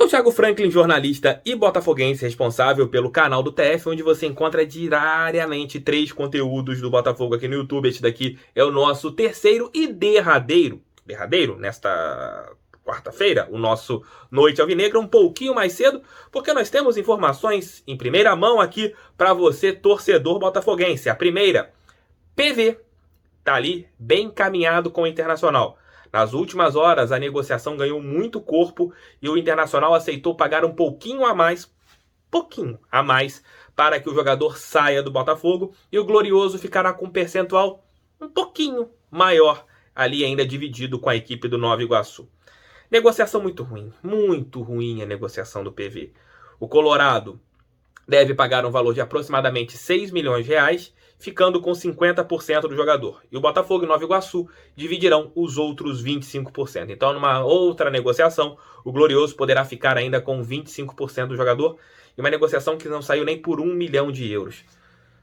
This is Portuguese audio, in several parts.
Sou o Thiago Franklin, jornalista e botafoguense responsável pelo canal do TF, onde você encontra diariamente 3 conteúdos do Botafogo aqui no YouTube. Este daqui é o nosso terceiro e derradeiro nesta quarta-feira, o nosso Noite Alvinegra, um pouquinho mais cedo, porque nós temos informações em primeira mão aqui para você, torcedor botafoguense. A primeira, PV tá ali bem encaminhado com o Internacional. Nas últimas horas, a negociação ganhou muito corpo e o Internacional aceitou pagar um pouquinho a mais, para que o jogador saia do Botafogo e o Glorioso ficará com um percentual um pouquinho maior, ali ainda dividido com a equipe do Nova Iguaçu. Negociação muito ruim a negociação do PV. O Colorado deve pagar um valor de aproximadamente 6 milhões de reais, ficando com 50% do jogador. E o Botafogo e Nova Iguaçu dividirão os outros 25%. Então, numa outra negociação, o Glorioso poderá ficar ainda com 25% do jogador, e uma negociação que não saiu nem por 1 milhão de euros.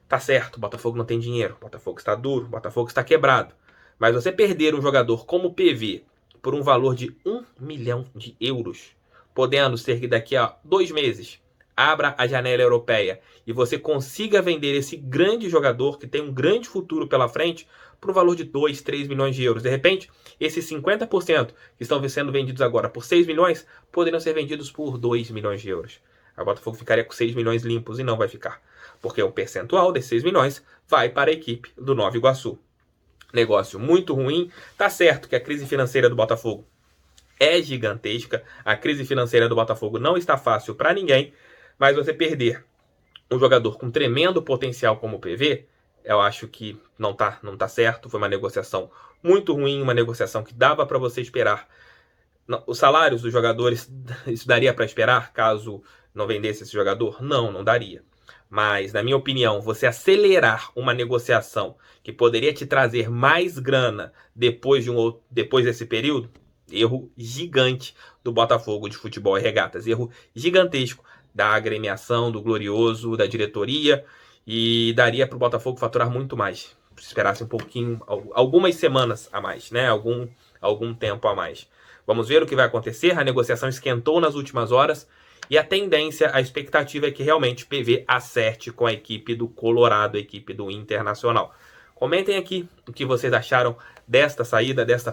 Tá certo, o Botafogo não tem dinheiro, o Botafogo está duro, o Botafogo está quebrado. Mas você perder um jogador como o PV por um valor de 1 milhão de euros, podendo ser que daqui a 2 meses abra a janela europeia e você consiga vender esse grande jogador que tem um grande futuro pela frente por um valor de 2, 3 milhões de euros. De repente, esses 50% que estão sendo vendidos agora por 6 milhões poderiam ser vendidos por 2 milhões de euros. A Botafogo ficaria com 6 milhões limpos e não vai ficar, porque o percentual desses 6 milhões vai para a equipe do Nova Iguaçu. Negócio muito ruim. Tá certo que a crise financeira do Botafogo é gigantesca, a crise financeira do Botafogo não está fácil para ninguém, mas você perder um jogador com tremendo potencial como o PV, eu acho que não tá certo. Foi uma negociação muito ruim, uma negociação que dava para você esperar. Os salários dos jogadores, isso daria para esperar caso não vendesse esse jogador? Não daria. Mas, na minha opinião, você acelerar uma negociação que poderia te trazer mais grana depois desse período, erro gigante do Botafogo de Futebol e Regatas. Erro gigantesco da agremiação, do Glorioso, da diretoria, e daria para o Botafogo faturar muito mais. Se esperasse um pouquinho, algumas semanas a mais, né? Algum tempo a mais. Vamos ver o que vai acontecer. A negociação esquentou nas últimas horas e a tendência, a expectativa é que realmente o PV acerte com a equipe do Colorado, a equipe do Internacional. Comentem aqui o que vocês acharam desta saída, dessa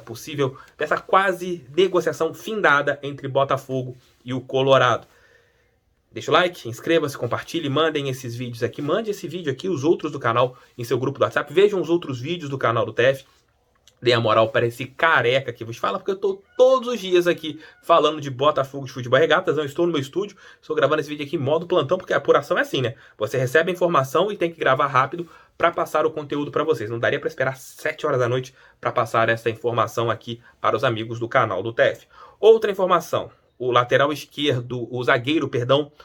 quase negociação findada entre Botafogo e o Colorado. Deixa o like, inscreva-se, compartilhe, mandem esses vídeos aqui. Mande esse vídeo aqui, os outros do canal, em seu grupo do WhatsApp. Vejam os outros vídeos do canal do TF. Deem a moral para esse careca que vos fala, porque eu estou todos os dias aqui falando de Botafogo de Futebol e Regatas. Não estou no meu estúdio, estou gravando esse vídeo aqui em modo plantão, porque a apuração é assim, né? Você recebe a informação e tem que gravar rápido para passar o conteúdo para vocês. Não daria para esperar 7 horas da noite para passar essa informação aqui para os amigos do canal do TF. Outra informação. O lateral esquerdo, o zagueiro,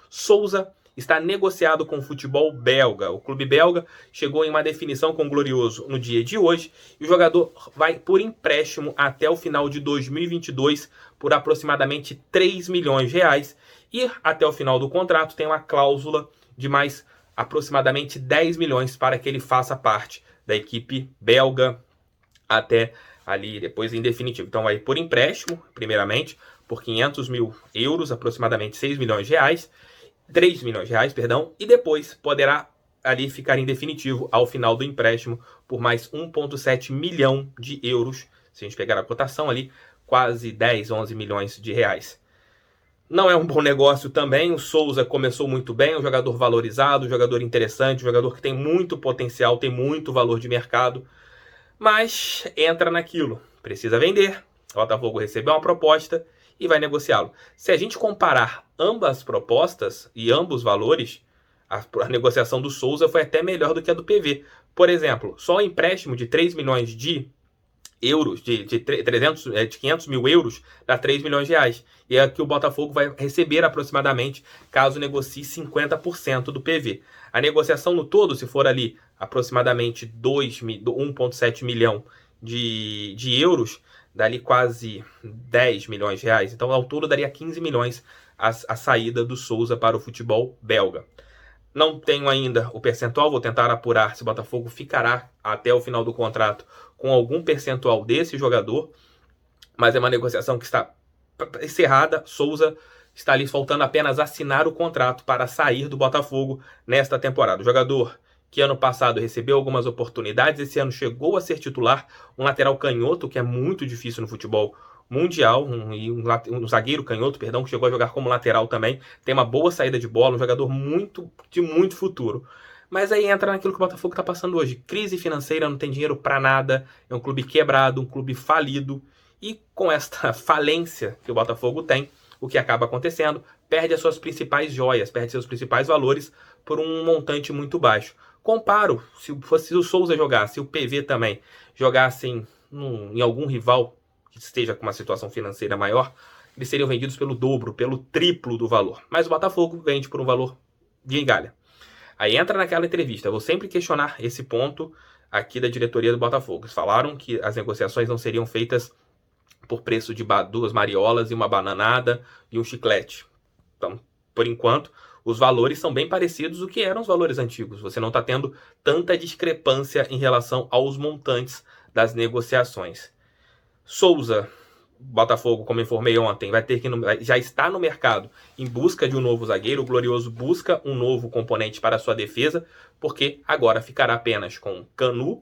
Souza, está negociado com o futebol belga. O clube belga chegou em uma definição com o Glorioso no dia de hoje e o jogador vai por empréstimo até o final de 2022 por aproximadamente 3 milhões de reais e até o final do contrato tem uma cláusula de mais aproximadamente 10 milhões para que ele faça parte da equipe belga até ali depois em definitivo. Então vai por empréstimo, primeiramente, por 500 mil euros, aproximadamente 6 milhões de reais, 3 milhões de reais, perdão, e depois poderá ali ficar em definitivo ao final do empréstimo por mais 1,7 milhão de euros. Se a gente pegar a cotação ali, quase 10, 11 milhões de reais. Não é um bom negócio também. O Souza começou muito bem, um jogador valorizado, um jogador interessante, um jogador que tem muito potencial, tem muito valor de mercado, mas entra naquilo, precisa vender. O Botafogo recebeu uma proposta e vai negociá-lo. Se a gente comparar ambas propostas e ambos valores, a negociação do Souza foi até melhor do que a do PV. Por exemplo, só o empréstimo de 3 milhões de euros, de 500 mil euros, dá 3 milhões de reais. E é que o Botafogo vai receber aproximadamente, caso negocie 50% do PV. A negociação no todo, se for ali aproximadamente 1,7 milhão de euros, dali quase 10 milhões de reais. Então, ao todo, daria 15 milhões a saída do Souza para o futebol belga. Não tenho ainda o percentual, vou tentar apurar se o Botafogo ficará até o final do contrato com algum percentual desse jogador, mas é uma negociação que está encerrada. Souza está ali faltando apenas assinar o contrato para sair do Botafogo nesta temporada. O jogador que ano passado recebeu algumas oportunidades, esse ano chegou a ser titular, um lateral canhoto, que é muito difícil no futebol mundial, um zagueiro canhoto, perdão, que chegou a jogar como lateral também, tem uma boa saída de bola, um jogador de muito futuro. Mas aí entra naquilo que o Botafogo está passando hoje. Crise financeira, não tem dinheiro para nada, é um clube quebrado, um clube falido. E com esta falência que o Botafogo tem, o que acaba acontecendo, perde as suas principais joias, perde seus principais valores por um montante muito baixo. Comparo, se fosse o Souza jogar, se o PV também jogassem em algum rival que esteja com uma situação financeira maior, eles seriam vendidos pelo dobro, pelo triplo do valor. Mas o Botafogo vende por um valor de migalha. Aí entra naquela entrevista, vou sempre questionar esse ponto aqui da diretoria do Botafogo. Eles falaram que as negociações não seriam feitas por preço de 2 mariolas e uma bananada e um chiclete. Então, por enquanto, os valores são bem parecidos do que eram os valores antigos. Você não está tendo tanta discrepância em relação aos montantes das negociações. Souza, Botafogo, como informei ontem, já está no mercado em busca de um novo zagueiro. O Glorioso busca um novo componente para a sua defesa, porque agora ficará apenas com Canu,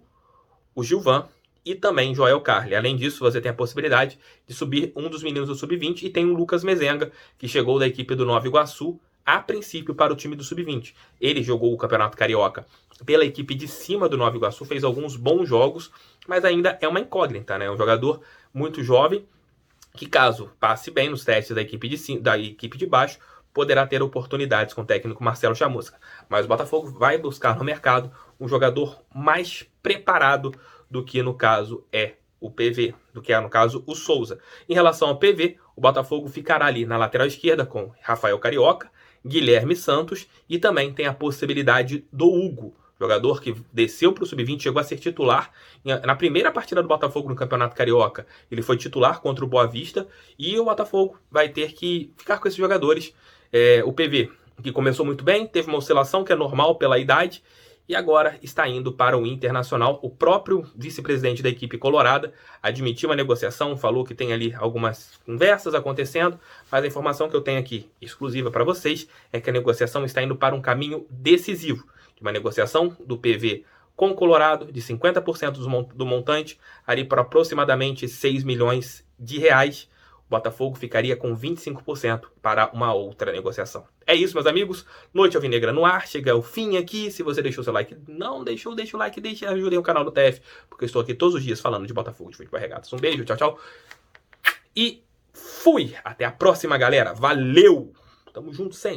o Gilvan e também Joel Carli. Além disso, você tem a possibilidade de subir um dos meninos do Sub-20 e tem o Lucas Mezenga, que chegou da equipe do Nova Iguaçu, a princípio para o time do Sub-20. Ele jogou o Campeonato Carioca pela equipe de cima do Nova Iguaçu, fez alguns bons jogos, mas ainda é uma incógnita, né? É um jogador muito jovem, que caso passe bem nos testes da equipe de baixo, poderá ter oportunidades com o técnico Marcelo Chamusca. Mas o Botafogo vai buscar no mercado um jogador mais preparado do que no caso é o PV, do que é no caso o Souza. Em relação ao PV, o Botafogo ficará ali na lateral esquerda com Rafael Carioca, Guilherme Santos e também tem a possibilidade do Hugo, jogador que desceu para o Sub-20, chegou a ser titular na primeira partida do Botafogo no Campeonato Carioca. Ele foi titular contra o Boa Vista e o Botafogo vai ter que ficar com esses jogadores. O PV, que começou muito bem, teve uma oscilação que é normal pela idade e agora está indo para o Internacional. O próprio vice-presidente da equipe colorada admitiu a negociação, falou que tem ali algumas conversas acontecendo, mas a informação que eu tenho aqui, exclusiva para vocês, é que a negociação está indo para um caminho decisivo. De uma negociação do PV com o Colorado, de 50% do montante, ali para aproximadamente 6 milhões de reais. O Botafogo ficaria com 25% para uma outra negociação. É isso, meus amigos. Noite Alvinegra no ar. Chega ao fim aqui. Se você deixou seu like, não deixou, deixa o like, ajudem o canal do TF, porque eu estou aqui todos os dias falando de Botafogo, de futebol regatas. Um beijo, tchau, tchau. E fui! Até a próxima, galera. Valeu! Tamo junto sempre.